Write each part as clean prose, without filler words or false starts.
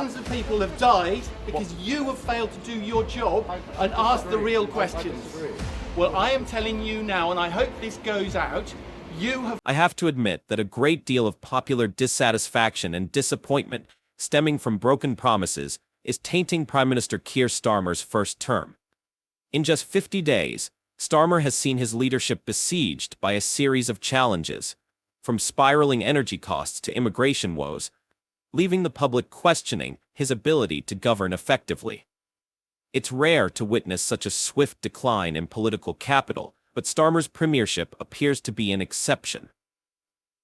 Thousands of people have died because you have failed to do your job and ask the real questions. Well, I am telling you now, and I hope this goes out, I have to admit that a great deal of popular dissatisfaction and disappointment stemming from broken promises is tainting Prime Minister Keir Starmer's first term. In just 50 days, Starmer has seen his leadership besieged by a series of challenges, from spiraling energy costs to immigration woes, leaving the public questioning his ability to govern effectively. It's rare to witness such a swift decline in political capital, but Starmer's premiership appears to be an exception.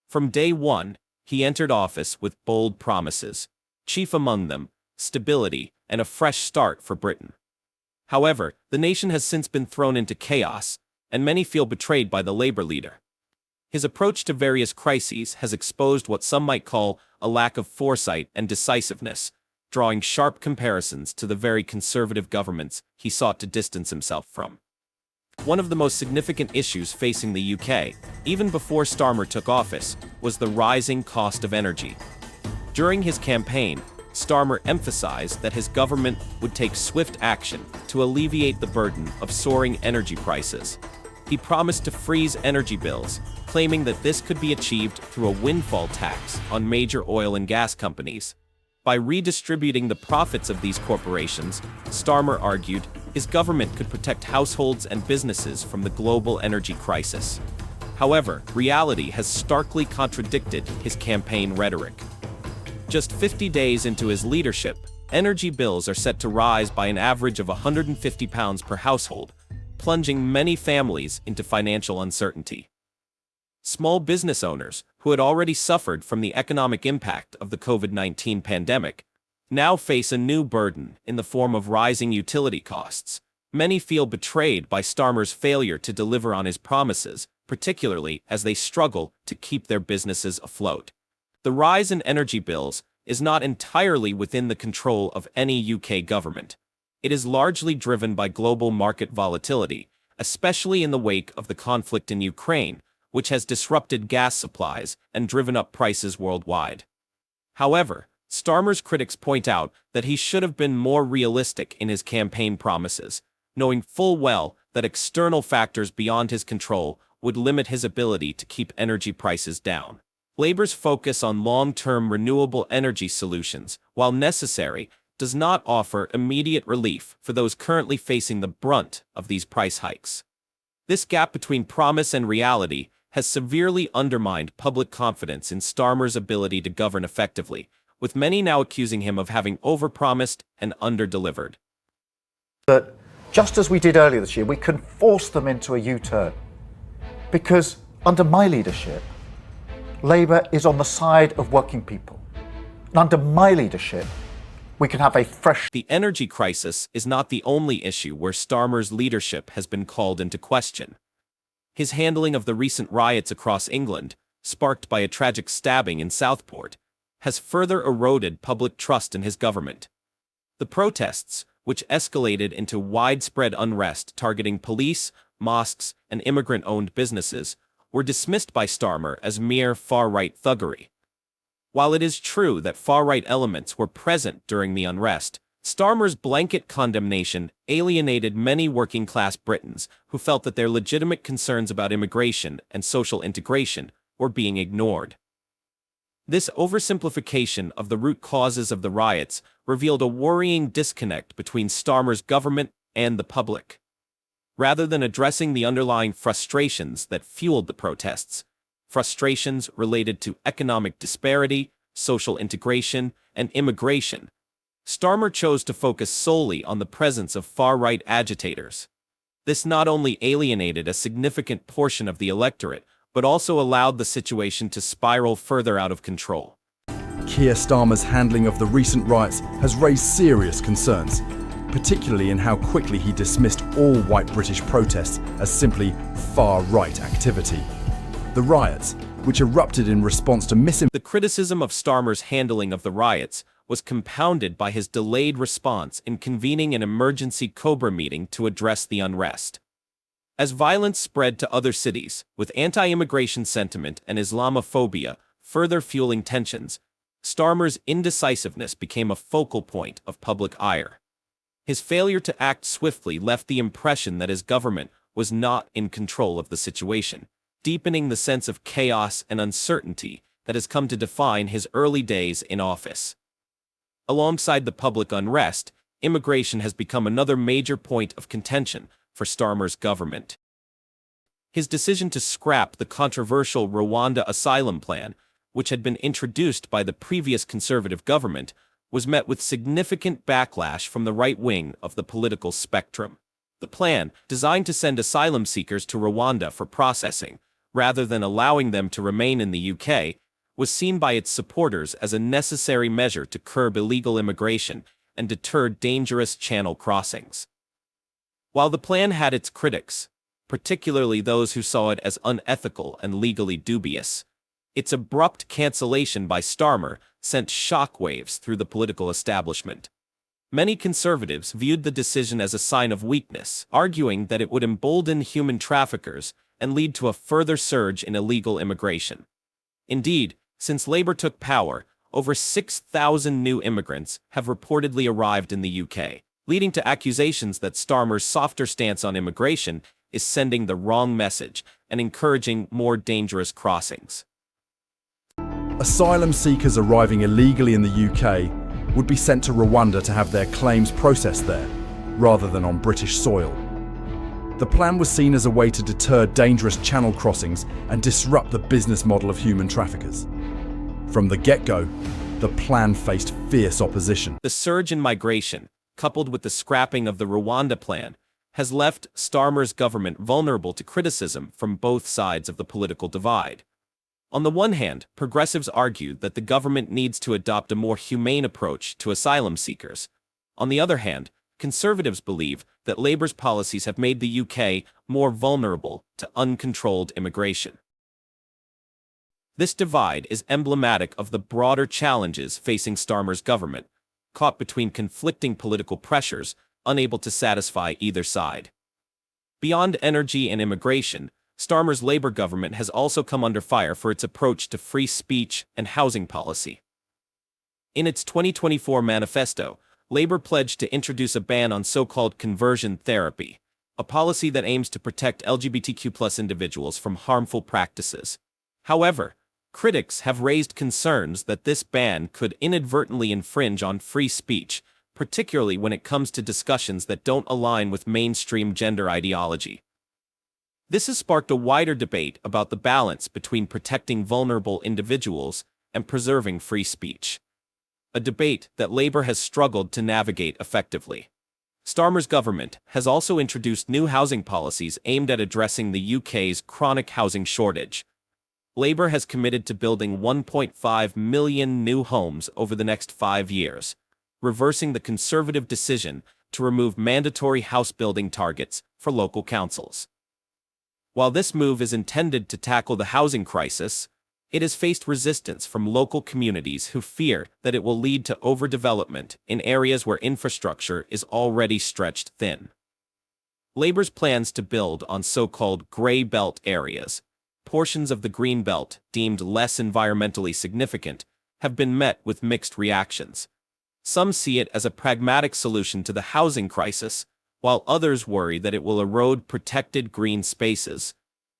From day one, he entered office with bold promises, chief among them, stability and a fresh start for Britain. However, the nation has since been thrown into chaos, and many feel betrayed by the Labour leader. His approach to various crises has exposed what some might call a lack of foresight and decisiveness, drawing sharp comparisons to the very conservative governments he sought to distance himself from. One of the most significant issues facing the UK, even before Starmer took office, was the rising cost of energy. During his campaign, Starmer emphasized that his government would take swift action to alleviate the burden of soaring energy prices. He promised to freeze energy bills, claiming that this could be achieved through a windfall tax on major oil and gas companies. By redistributing the profits of these corporations, Starmer argued, his government could protect households and businesses from the global energy crisis. However, reality has starkly contradicted his campaign rhetoric. Just 50 days into his leadership, energy bills are set to rise by an average of £150 per household, plunging many families into financial uncertainty. Small business owners, who had already suffered from the economic impact of the COVID-19 pandemic, now face a new burden in the form of rising utility costs. Many feel betrayed by Starmer's failure to deliver on his promises, particularly as they struggle to keep their businesses afloat. The rise in energy bills is not entirely within the control of any UK government. It is largely driven by global market volatility, especially in the wake of the conflict in Ukraine, which has disrupted gas supplies and driven up prices worldwide. However, Starmer's critics point out that he should have been more realistic in his campaign promises, knowing full well that external factors beyond his control would limit his ability to keep energy prices down. Labour's focus on long-term renewable energy solutions, while necessary, does not offer immediate relief for those currently facing the brunt of these price hikes. This gap between promise and reality has severely undermined public confidence in Starmer's ability to govern effectively, with many now accusing him of having overpromised and underdelivered. That just as we did earlier this year, we can force them into a U-turn. Because under my leadership, Labour is on the side of working people. And under my leadership, we can have a fresh... The energy crisis is not the only issue where Starmer's leadership has been called into question. His handling of the recent riots across England, sparked by a tragic stabbing in Southport, has further eroded public trust in his government. The protests, which escalated into widespread unrest targeting police, mosques, and immigrant-owned businesses, were dismissed by Starmer as mere far-right thuggery. While it is true that far-right elements were present during the unrest, Starmer's blanket condemnation alienated many working-class Britons who felt that their legitimate concerns about immigration and social integration were being ignored. This oversimplification of the root causes of the riots revealed a worrying disconnect between Starmer's government and the public. Rather than addressing the underlying frustrations that fueled the protests, frustrations related to economic disparity, social integration, and immigration, Starmer chose to focus solely on the presence of far-right agitators. This not only alienated a significant portion of the electorate, but also allowed the situation to spiral further out of control. Keir Starmer's handling of the recent riots has raised serious concerns, particularly in how quickly he dismissed all white British protests as simply far-right activity. The riots, which erupted in response to The criticism of Starmer's handling of the riots was compounded by his delayed response in convening an emergency Cobra meeting to address the unrest. As violence spread to other cities, with anti-immigration sentiment and Islamophobia further fueling tensions, Starmer's indecisiveness became a focal point of public ire. His failure to act swiftly left the impression that his government was not in control of the situation, deepening the sense of chaos and uncertainty that has come to define his early days in office. Alongside the public unrest, immigration has become another major point of contention for Starmer's government. His decision to scrap the controversial Rwanda asylum plan, which had been introduced by the previous Conservative government, was met with significant backlash from the right wing of the political spectrum. The plan, designed to send asylum seekers to Rwanda for processing, rather than allowing them to remain in the UK, was seen by its supporters as a necessary measure to curb illegal immigration and deter dangerous channel crossings. While the plan had its critics, particularly those who saw it as unethical and legally dubious, its abrupt cancellation by Starmer sent shockwaves through the political establishment. Many conservatives viewed the decision as a sign of weakness, arguing that it would embolden human traffickers and lead to a further surge in illegal immigration. Indeed, since Labour took power, over 6,000 new immigrants have reportedly arrived in the UK, leading to accusations that Starmer's softer stance on immigration is sending the wrong message and encouraging more dangerous crossings. Asylum seekers arriving illegally in the UK would be sent to Rwanda to have their claims processed there, rather than on British soil. The plan was seen as a way to deter dangerous channel crossings and disrupt the business model of human traffickers. From the get-go, the plan faced fierce opposition. The surge in migration, coupled with the scrapping of the Rwanda plan, has left Starmer's government vulnerable to criticism from both sides of the political divide. On the one hand, progressives argued that the government needs to adopt a more humane approach to asylum seekers. On the other hand, conservatives believe that Labour's policies have made the UK more vulnerable to uncontrolled immigration. This divide is emblematic of the broader challenges facing Starmer's government, caught between conflicting political pressures, unable to satisfy either side. Beyond energy and immigration, Starmer's Labour government has also come under fire for its approach to free speech and housing policy. In its 2024 manifesto, Labour pledged to introduce a ban on so-called conversion therapy, a policy that aims to protect LGBTQ+ individuals from harmful practices. However, critics have raised concerns that this ban could inadvertently infringe on free speech, particularly when it comes to discussions that don't align with mainstream gender ideology. This has sparked a wider debate about the balance between protecting vulnerable individuals and preserving free speech, a debate that Labour has struggled to navigate effectively. Starmer's government has also introduced new housing policies aimed at addressing the UK's chronic housing shortage. Labour has committed to building 1.5 million new homes over the next 5 years, reversing the Conservative decision to remove mandatory house building targets for local councils. While this move is intended to tackle the housing crisis, it has faced resistance from local communities who fear that it will lead to overdevelopment in areas where infrastructure is already stretched thin. Labour's plans to build on so-called grey belt areas, portions of the green belt deemed less environmentally significant, have been met with mixed reactions. Some see it as a pragmatic solution to the housing crisis, while others worry that it will erode protected green spaces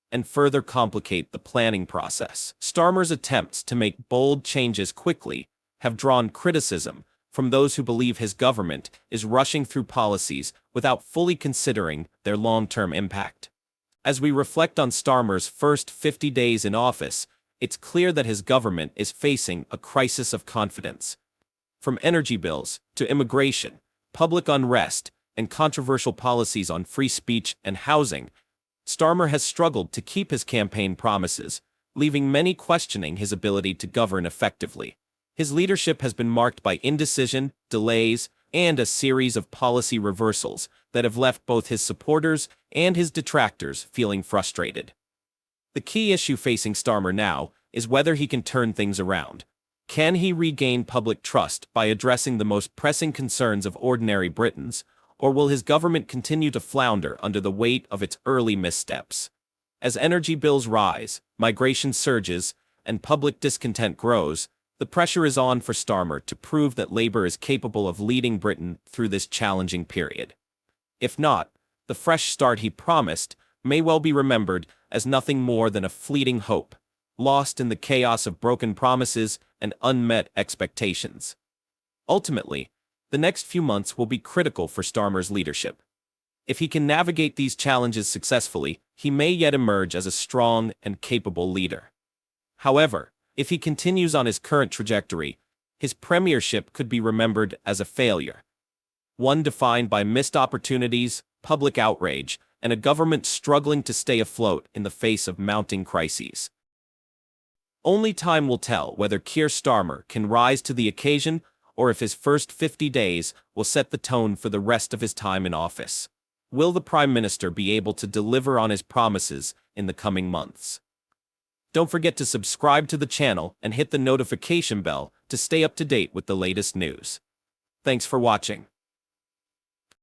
and further complicate the planning process. Starmer's attempts to make bold changes quickly have drawn criticism from those who believe his government is rushing through policies without fully considering their long-term impact. As we reflect on Starmer's first 50 days in office, it's clear that his government is facing a crisis of confidence. From energy bills to immigration, public unrest, and controversial policies on free speech and housing, Starmer has struggled to keep his campaign promises, leaving many questioning his ability to govern effectively. His leadership has been marked by indecision, delays, and a series of policy reversals that have left both his supporters and his detractors feeling frustrated. The key issue facing Starmer now is whether he can turn things around. Can he regain public trust by addressing the most pressing concerns of ordinary Britons, or will his government continue to flounder under the weight of its early missteps? As energy bills rise, migration surges, and public discontent grows, The pressure is on for Starmer to prove that Labour is capable of leading Britain through this challenging period. If not, the fresh start he promised may well be remembered as nothing more than a fleeting hope, lost in the chaos of broken promises and unmet expectations. Ultimately, the next few months will be critical for Starmer's leadership. If he can navigate these challenges successfully, he may yet emerge as a strong and capable leader. However, if he continues on his current trajectory, his premiership could be remembered as a failure, one defined by missed opportunities, public outrage, and a government struggling to stay afloat in the face of mounting crises. Only time will tell whether Keir Starmer can rise to the occasion or if his first 50 days will set the tone for the rest of his time in office. Will the Prime Minister be able to deliver on his promises in the coming months? Don't forget to subscribe to the channel and hit the notification bell to stay up to date with the latest news. Thanks for watching.